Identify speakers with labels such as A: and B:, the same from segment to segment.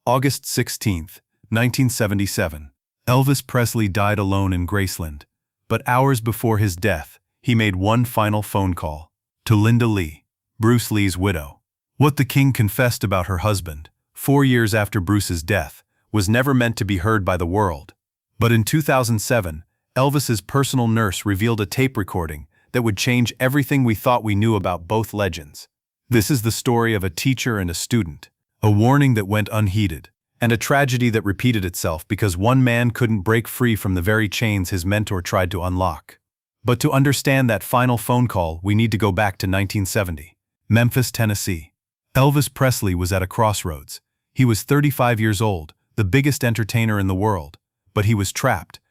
A: August 16, 1977. Elvis Presley died alone in Graceland. But hours before his death, he made one final phone call. To Linda Lee, Bruce Lee's widow. What the king confessed about her husband, 4 years after Bruce's death, was never meant to be heard by the world. But in 2007, Elvis's personal nurse revealed a tape recording that would change everything we thought we knew about both legends. This is the story of a teacher and a student, a warning that went unheeded, and a tragedy that repeated itself because one man couldn't break free from the very chains his mentor tried to unlock. But to understand that final phone call, we need to go back to 1970, Memphis, Tennessee. Elvis Presley was at a crossroads. He was 35 years old, the biggest entertainer in the world, but he was trapped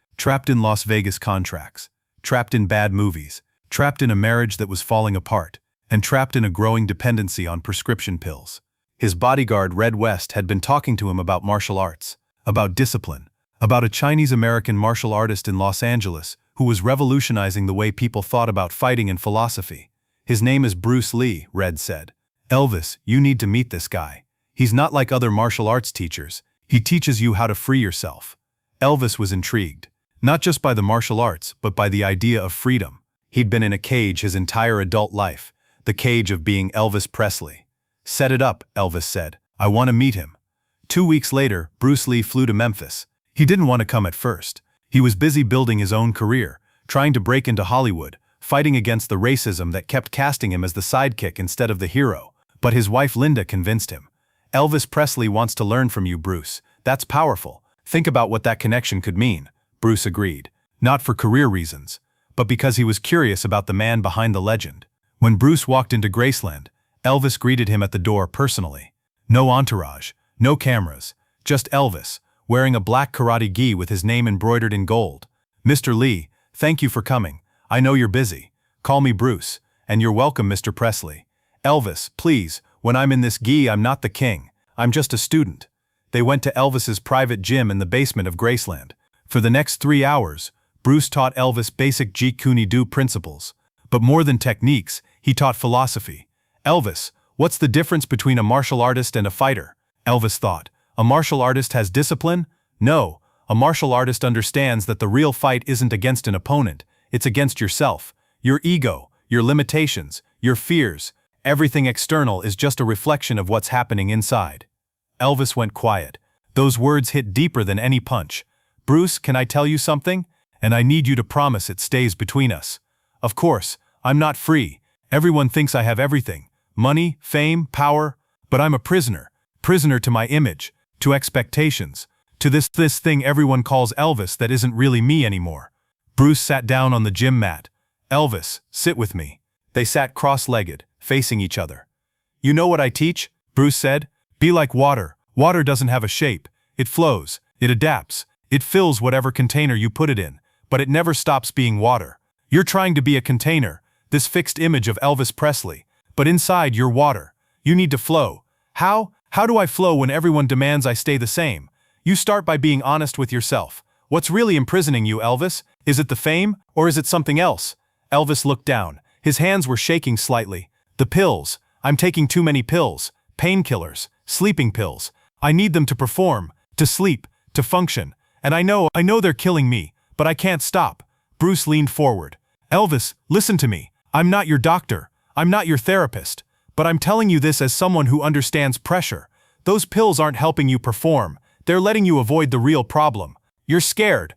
A: in Las Vegas contracts, trapped in bad movies, trapped in a marriage that was falling apart, and trapped in a growing dependency on prescription pills. His bodyguard, Red West, had been talking to him about martial arts, about discipline, about a Chinese-American martial artist in Los Angeles who was revolutionizing the way people thought about fighting and philosophy. His name is Bruce Lee, Red said. Elvis, you need to meet this guy. He's not like other martial arts teachers. He teaches you how to free yourself. Elvis was intrigued, not just by the martial arts, but by the idea of freedom. He'd been in a cage his entire adult life, the cage of being Elvis Presley. Set it up, Elvis said. I want to meet him. 2 weeks later, Bruce Lee flew to Memphis. He didn't want to come at first. He was busy building his own career, trying to break into Hollywood, fighting against the racism that kept casting him as the sidekick instead of the hero. But his wife Linda convinced him. Elvis Presley wants to learn from you, Bruce. That's powerful. Think about what that connection could mean. Bruce agreed. Not for career reasons, but because he was curious about the man behind the legend. When Bruce walked into Graceland, Elvis greeted him at the door personally. No entourage, no cameras, just Elvis, wearing a black karate gi with his name embroidered in gold. Mr. Lee, thank you for coming. I know you're busy. Call me Bruce, and you're welcome, Mr. Presley. Elvis, please, when I'm in this gi, I'm not the king. I'm just a student. They went to Elvis's private gym in the basement of Graceland. For the next 3 hours, Bruce taught Elvis basic Jeet Kune Do principles. But more than techniques, he taught philosophy. Elvis, what's the difference between a martial artist and a fighter? Elvis thought. A martial artist has discipline? No, a martial artist understands that the real fight isn't against an opponent, it's against yourself, your ego, your limitations, your fears. Everything external is just a reflection of what's happening inside. Elvis went quiet. Those words hit deeper than any punch. Bruce, can I tell you something? And I need you to promise it stays between us. Of course, I'm not free. Everyone thinks I have everything. Money, fame, power, but I'm a prisoner to my image, to expectations, to this thing everyone calls Elvis that isn't really me anymore. Bruce sat down on the gym mat. Elvis, sit with me. They sat cross-legged, facing each other. You know what I teach? Bruce said. Be like water. Water doesn't have a shape. It flows, it adapts, it fills whatever container you put it in, but it never stops being water. You're trying to be a container, this fixed image of Elvis Presley. But inside, you're water. You need to flow. How? How do I flow when everyone demands I stay the same? You start by being honest with yourself. What's really imprisoning you, Elvis? Is it the fame, or is it something else? Elvis looked down. His hands were shaking slightly. The pills. I'm taking too many pills. Painkillers. Sleeping pills. I need them to perform, to sleep, to function. And I know they're killing me, but I can't stop. Bruce leaned forward. Elvis, listen to me. I'm not your doctor. I'm not your therapist, but I'm telling you this as someone who understands pressure. Those pills aren't helping you perform. They're letting you avoid the real problem. You're scared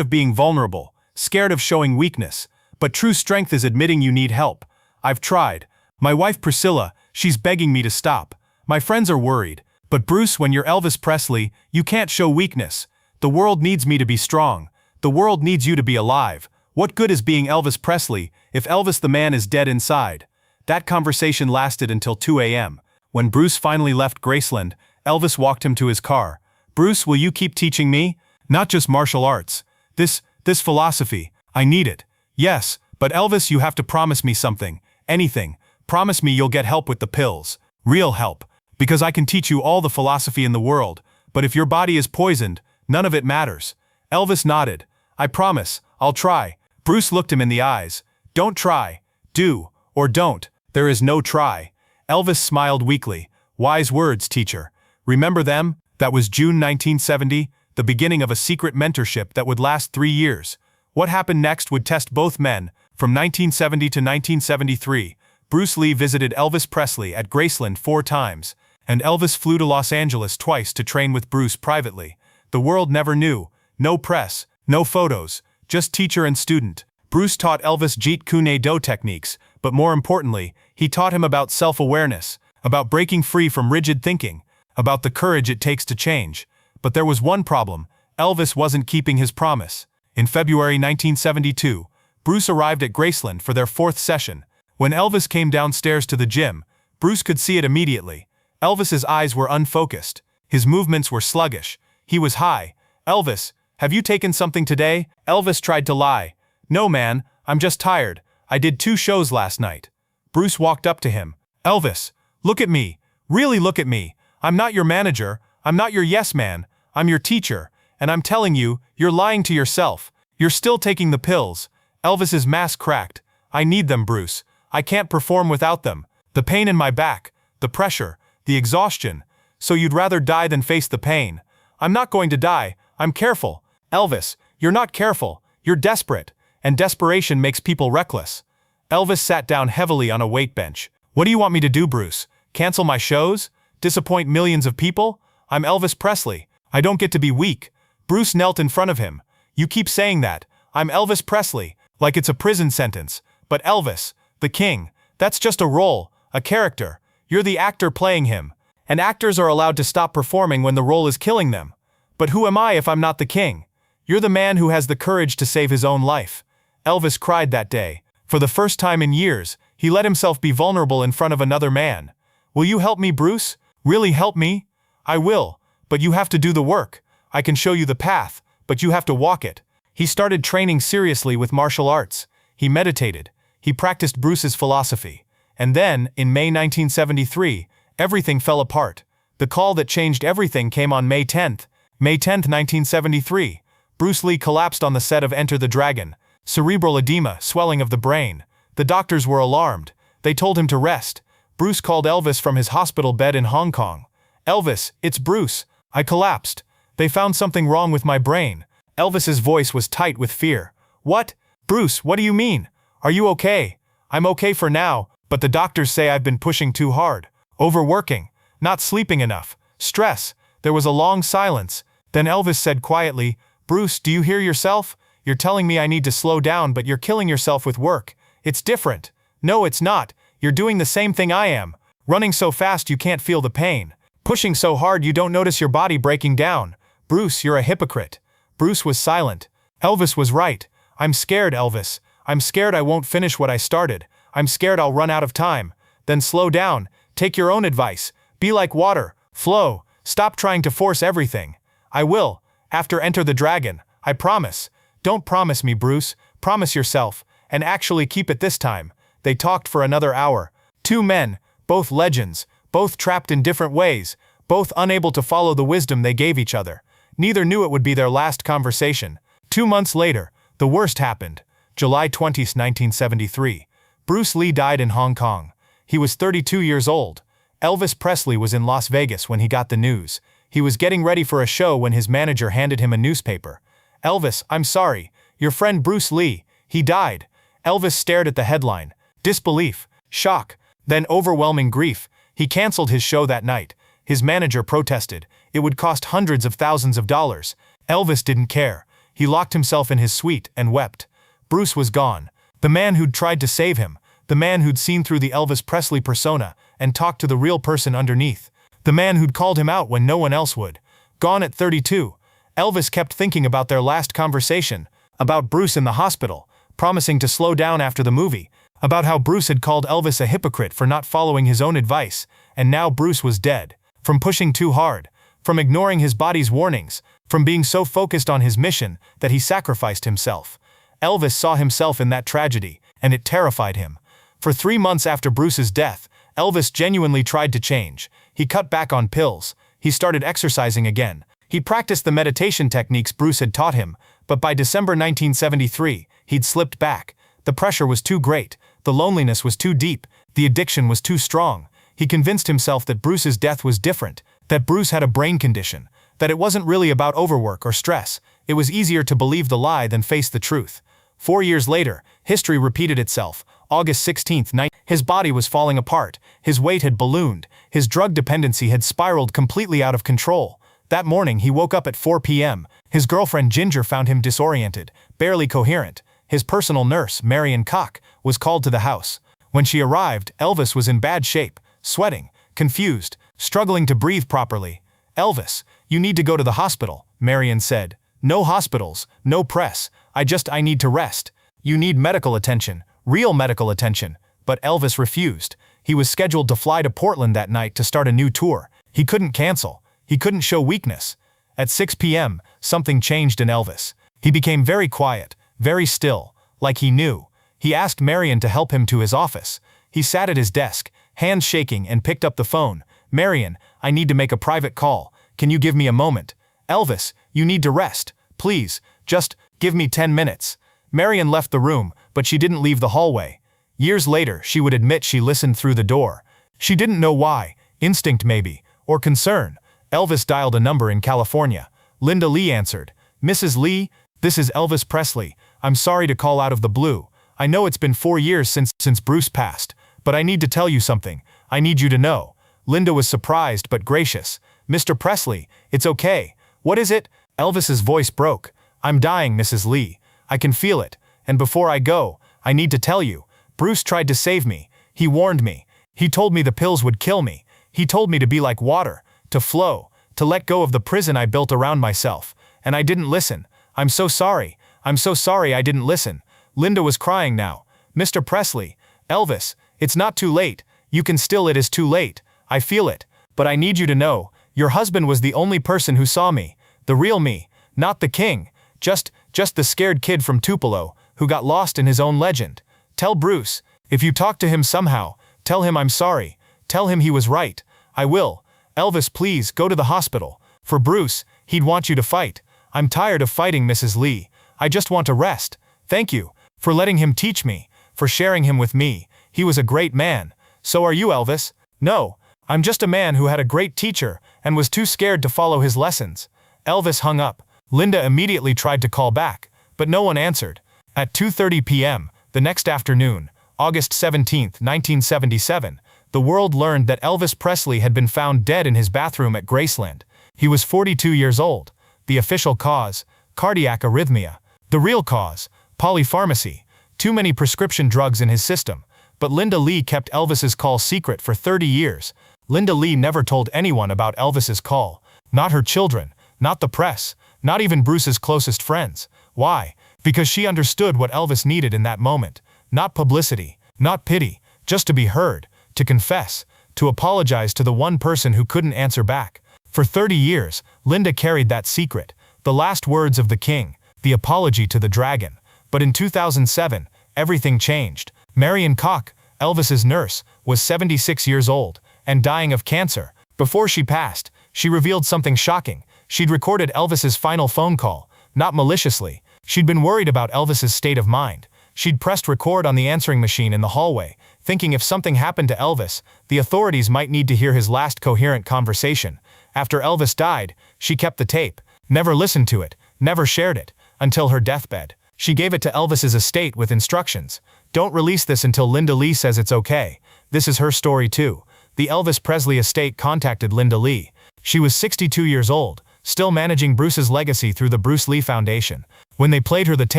A: of being vulnerable, scared of showing weakness. But true strength is admitting you need help. I've tried. My wife Priscilla, she's begging me to stop. My friends are worried. But Bruce, when you're Elvis Presley, you can't show weakness. The world needs me to be strong. The world needs you to be alive. What good is being Elvis Presley if Elvis the man is dead inside? That conversation lasted until 2 a.m. When Bruce finally left Graceland, Elvis walked him to his car. Bruce, will you keep teaching me? Not just martial arts. This philosophy. I need it. Yes, but Elvis, you have to promise me something. Anything. Promise me you'll get help with the pills. Real help. Because I can teach you all the philosophy in the world, but if your body is poisoned, none of it matters. Elvis nodded. I promise, I'll try. Bruce looked him in the eyes. Don't try. Do. Or don't. There is no try. Elvis smiled weakly. Wise words, teacher. Remember them? That was June 1970, the beginning of a secret mentorship that would last 3 years. What happened next would test both men. From 1970 to 1973, Bruce Lee visited Elvis Presley at Graceland 4 times, and Elvis flew to Los Angeles twice to train with Bruce privately. The world never knew. No press, no photos, just teacher and student. Bruce taught Elvis Jeet Kune Do techniques, but more importantly, he taught him about self-awareness, about breaking free from rigid thinking, about the courage it takes to change. But there was one problem: Elvis wasn't keeping his promise. In February 1972, Bruce arrived at Graceland for their 4th session. When Elvis came downstairs to the gym, Bruce could see it immediately. Elvis's eyes were unfocused. His movements were sluggish. He was high. "Elvis, have you taken something today?" Elvis tried to lie. "No, man, I'm just tired. I did 2 shows last night." Bruce walked up to him. "Elvis, look at me. Really look at me. I'm not your manager. I'm not your yes man. I'm your teacher. And I'm telling you, you're lying to yourself. You're still taking the pills." Elvis's mask cracked. "I need them, Bruce. I can't perform without them. The pain in my back, the pressure, the exhaustion. So you'd rather die than face the pain." "I'm not going to die. I'm careful." "Elvis, you're not careful. You're desperate. And desperation makes people reckless." Elvis sat down heavily on a weight bench. "What do you want me to do, Bruce? Cancel my shows? Disappoint millions of people? I'm Elvis Presley. I don't get to be weak." Bruce knelt in front of him. "You keep saying that. I'm Elvis Presley, like it's a prison sentence. But Elvis, the king, that's just a role, a character. You're the actor playing him. And actors are allowed to stop performing when the role is killing them. But who am I if I'm not the king? You're the man who has the courage to save his own life." Elvis cried that day. For the first time in years, he let himself be vulnerable in front of another man. "Will you help me, Bruce? Really help me?" "I will, but you have to do the work. I can show you the path, but you have to walk it." He started training seriously with martial arts. He meditated. He practiced Bruce's philosophy. And then, in May 1973, everything fell apart. The call that changed everything came on May 10th. May 10th, 1973. Bruce Lee collapsed on the set of Enter the Dragon. Cerebral edema, swelling of the brain. The doctors were alarmed. They told him to rest. Bruce called Elvis from his hospital bed in Hong Kong. "Elvis, it's Bruce. I collapsed. They found something wrong with my brain." Elvis's voice was tight with fear. "What? Bruce, what do you mean? Are you okay?" "I'm okay for now, but the doctors say I've been pushing too hard. Overworking. Not sleeping enough. Stress." There was a long silence. Then Elvis said quietly, "Bruce, do you hear yourself? You're telling me I need to slow down, but you're killing yourself with work. It's different." "No, it's not. You're doing the same thing I am. Running so fast you can't feel the pain. Pushing so hard you don't notice your body breaking down. Bruce, you're a hypocrite." Bruce was silent. Elvis was right. "I'm scared, Elvis. I'm scared I won't finish what I started. I'm scared I'll run out of time." "Then slow down. Take your own advice. Be like water. Flow. Stop trying to force everything." "I will. After Enter the Dragon. I promise." "Don't promise me, Bruce. Promise yourself. And actually keep it this time." They talked for another hour. 2 men, both legends, both trapped in different ways, both unable to follow the wisdom they gave each other. Neither knew it would be their last conversation. 2 months later, the worst happened. July 20, 1973. Bruce Lee died in Hong Kong. He was 32 years old. Elvis Presley was in Las Vegas when he got the news. He was getting ready for a show when his manager handed him a newspaper. "Elvis, I'm sorry. Your friend Bruce Lee, he died." Elvis stared at the headline. Disbelief, shock, then overwhelming grief. He canceled his show that night. His manager protested. It would cost hundreds of thousands of dollars. Elvis didn't care. He locked himself in his suite and wept. Bruce was gone. The man who'd tried to save him. The man who'd seen through the Elvis Presley persona and talked to the real person underneath. The man who'd called him out when no one else would. Gone at 32. Elvis kept thinking about their last conversation, about Bruce in the hospital, promising to slow down after the movie, about how Bruce had called Elvis a hypocrite for not following his own advice, and now Bruce was dead. From pushing too hard, from ignoring his body's warnings, from being so focused on his mission that he sacrificed himself. Elvis saw himself in that tragedy, and it terrified him. For 3 months after Bruce's death, Elvis genuinely tried to change. He cut back on pills. He started exercising again. He practiced the meditation techniques Bruce had taught him, but by December 1973, he'd slipped back. The pressure was too great. The loneliness was too deep. The addiction was too strong. He convinced himself that Bruce's death was different,
B: that Bruce had a brain condition, that it wasn't really about overwork or stress. It was easier to believe the lie than face the truth. 4 years later, history repeated itself. August 16, his body was falling apart, his weight had ballooned, his drug dependency had spiraled completely out of control. That morning he woke up at 4 p.m. His girlfriend Ginger found him disoriented, barely coherent. His personal nurse, Marion Koch, was called to the house. When she arrived, Elvis was in bad shape, sweating, confused, struggling to breathe properly. "Elvis, you need to go to the hospital," Marion said. "No hospitals, no press, I need to rest. You need medical attention, real medical attention." But Elvis refused. He was scheduled to fly to Portland that night to start a new tour. He couldn't cancel. He couldn't show weakness. At 6 p.m., something changed in Elvis. He became very quiet, very still, like he knew. He asked Marion to help him to his office. He sat at his desk, hands shaking, and picked up the phone. "Marion, I need to make a private call. Can you give me a moment?" "Elvis, you need to rest. Please, just give me 10 minutes. Marion left the room, but she didn't leave the hallway. Years later, she would admit she listened through the door. She didn't know why, instinct maybe, or concern. Elvis dialed a number in California. Linda Lee answered. "Mrs. Lee, this is Elvis Presley. I'm sorry to call out of the blue. I know it's been 4 years since Bruce passed, but I need to tell you something. I need you to know." Linda was surprised but gracious. "Mr. Presley, it's okay. What is it?" Elvis's voice broke. "I'm dying, Mrs. Lee. I can feel it. And before I go, I need to tell you. Bruce tried to save me. He warned me. He told me the pills would kill me. He told me to be like water, to flow, to let go of the prison I built around myself. And I didn't listen. I'm so sorry. I'm so sorry I didn't listen." Linda was crying now. "Mr. Presley, Elvis, it's not too late. It is too late. I feel it. But I need you to know, your husband was the only person who saw me. The real me, not the king. Just the scared kid from Tupelo, who got lost in his own legend. Tell Bruce, if you talk to him somehow, tell him I'm sorry. Tell him he was right. I will. Elvis, please go to the hospital. For Bruce, he'd want you to fight. I'm tired of fighting, Mrs. Lee. I just want to rest. Thank you for letting him teach me, for sharing him with me. He was a great man. So are you, Elvis?" "No, I'm just a man who had a great teacher and was too scared to follow his lessons." Elvis hung up. Linda immediately tried to call back, but no one answered. At 2:30 p.m., the next afternoon, August 17, 1977, the world learned that Elvis Presley had been found dead in his bathroom at Graceland. He was 42 years old. The official cause, cardiac arrhythmia. The real cause, polypharmacy. Too many prescription drugs in his system. But Linda Lee kept Elvis's call secret for 30 years. Linda Lee never told anyone about Elvis's call. Not her children, not the press, not even Bruce's closest friends. Why? Because she understood what Elvis needed in that moment. Not publicity, not pity, just to be heard, to confess, to apologize to the one person who couldn't answer back. For 30 years, Linda carried that secret, the last words of the king, the apology to the dragon. But in 2007, everything changed. Marion Koch, Elvis's nurse, was 76 years old and dying of cancer. Before she passed, she revealed something shocking. She'd recorded Elvis's final phone call, not maliciously. She'd been worried about Elvis's state of mind. She'd pressed record on the answering machine in the hallway, thinking if something happened to Elvis, the authorities might need to hear his last coherent conversation. After Elvis died, she kept the tape, never listened to it, never shared it, until her deathbed. She gave it to Elvis's estate with instructions. "Don't release this until Linda Lee says it's okay." This is her story too. The Elvis Presley estate contacted Linda Lee. She was 62 years old, still managing Bruce's legacy through the Bruce Lee Foundation. When they played her the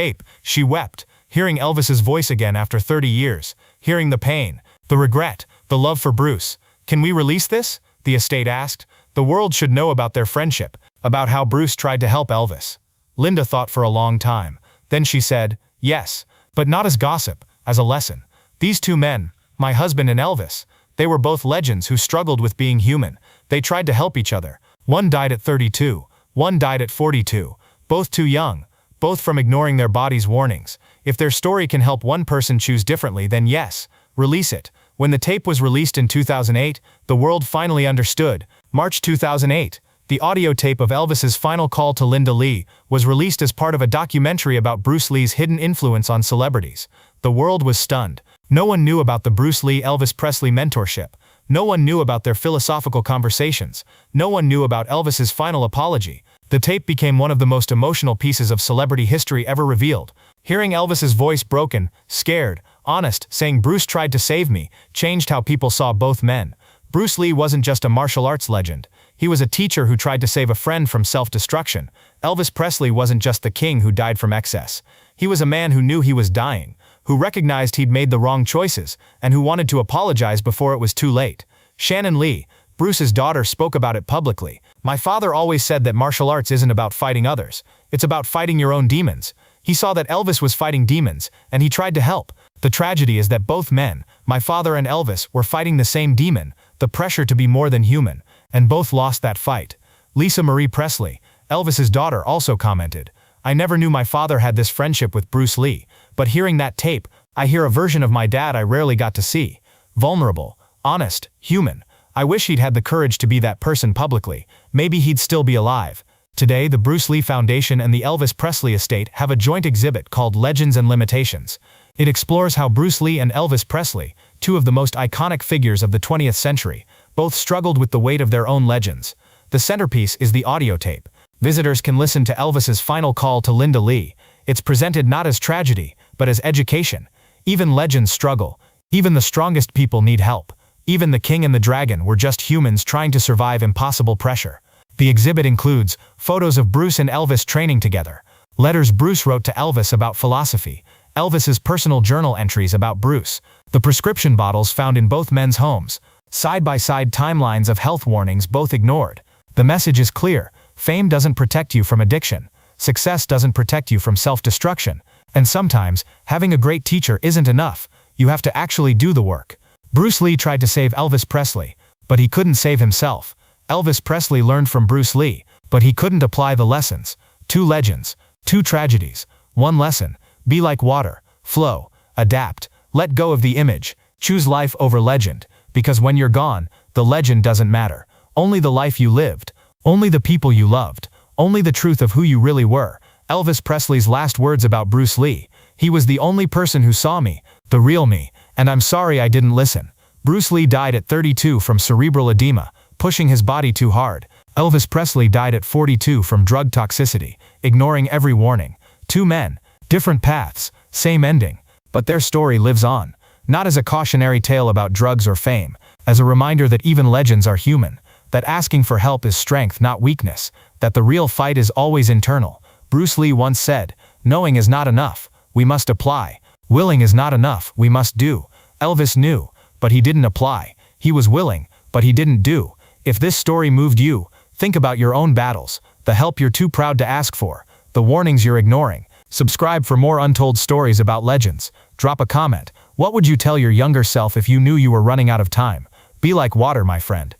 B: tape, she wept, hearing Elvis's voice again after 30 years, hearing the pain, the regret, the love for Bruce. "Can we release this?" the estate asked. The world should know about their friendship, about how Bruce tried to help Elvis. Linda thought for a long time. Then she said, "Yes, but not as gossip, as a lesson. These two men, my husband and Elvis, they were both legends who struggled with being human. They tried to help each other. One died at 32, one died at 42, both too young, both from ignoring their body's warnings. If their story can help one person choose differently, then yes, release it." When the tape was released in 2008, the world finally understood. March 2008, the audio tape of Elvis's final call to Linda Lee was released as part of a documentary about Bruce Lee's hidden influence on celebrities. The world was stunned. No one knew about the Bruce Lee-Elvis Presley mentorship. No one knew about their philosophical conversations. No one knew about Elvis's final apology. The tape became one of the most emotional pieces of celebrity history ever revealed. Hearing Elvis's voice broken, scared, honest, saying "Bruce tried to save me," changed how people saw both men. Bruce Lee wasn't just a martial arts legend. He was a teacher who tried to save a friend from self-destruction. Elvis Presley wasn't just the king who died from excess. He was a man who knew he was dying, who recognized he'd made the wrong choices, and who wanted to apologize before it was too late. Shannon Lee, Bruce's daughter, spoke about it publicly. "My father always said that martial arts isn't about fighting others. It's about fighting your own demons." He saw that Elvis was fighting demons, and he tried to help. The tragedy is that both men, my father and Elvis, were fighting the same demon, the pressure to be more than human, and both lost that fight. Lisa Marie Presley, Elvis's daughter, also commented, "I never knew my father had this friendship with Bruce Lee, but hearing that tape, I hear a version of my dad I rarely got to see. Vulnerable, honest, human. I wish he'd had the courage to be that person publicly. Maybe he'd still be alive." Today, the Bruce Lee Foundation and the Elvis Presley estate have a joint exhibit called Legends and Limitations. It explores how Bruce Lee and Elvis Presley, two of the most iconic figures of the 20th century, both struggled with the weight of their own legends. The centerpiece is the audio tape. Visitors can listen to Elvis's final call to Linda Lee. It's presented not as tragedy, but as education. Even legends struggle. Even the strongest people need help. Even the king and the dragon were just humans trying to survive impossible pressure. The exhibit includes photos of Bruce and Elvis training together, letters Bruce wrote to Elvis about philosophy, Elvis's personal journal entries about Bruce, the prescription bottles found in both men's homes, side-by-side timelines of health warnings both ignored. The message is clear: fame doesn't protect you from addiction, success doesn't protect you from self-destruction, and sometimes, having a great teacher isn't enough. You have to actually do the work. Bruce Lee tried to save Elvis Presley, but he couldn't save himself. Elvis Presley learned from Bruce Lee, but he couldn't apply the lessons. Two legends, two tragedies, one lesson: be like water, flow, adapt, let go of the image, choose life over legend, because when you're gone, the legend doesn't matter. Only the life you lived, only the people you loved, only the truth of who you really were. Elvis Presley's last words about Bruce Lee: "He was the only person who saw me, the real me, and I'm sorry I didn't listen." Bruce Lee died at 32 from cerebral edema, pushing his body too hard. Elvis Presley died at 42 from drug toxicity, ignoring every warning. Two men, different paths, same ending. But their story lives on, not as a cautionary tale about drugs or fame, as a reminder that even legends are human, that asking for help is strength, not weakness, that the real fight is always internal. Bruce Lee once said, "Knowing is not enough, we must apply. Willing is not enough, we must do." Elvis knew, but he didn't apply. He was willing, but he didn't do. If this story moved you, think about your own battles, the help you're too proud to ask for, the warnings you're ignoring. Subscribe for more untold stories about legends. Drop a comment. What would you tell your younger self if you knew you were running out of time? Be like water, my friend.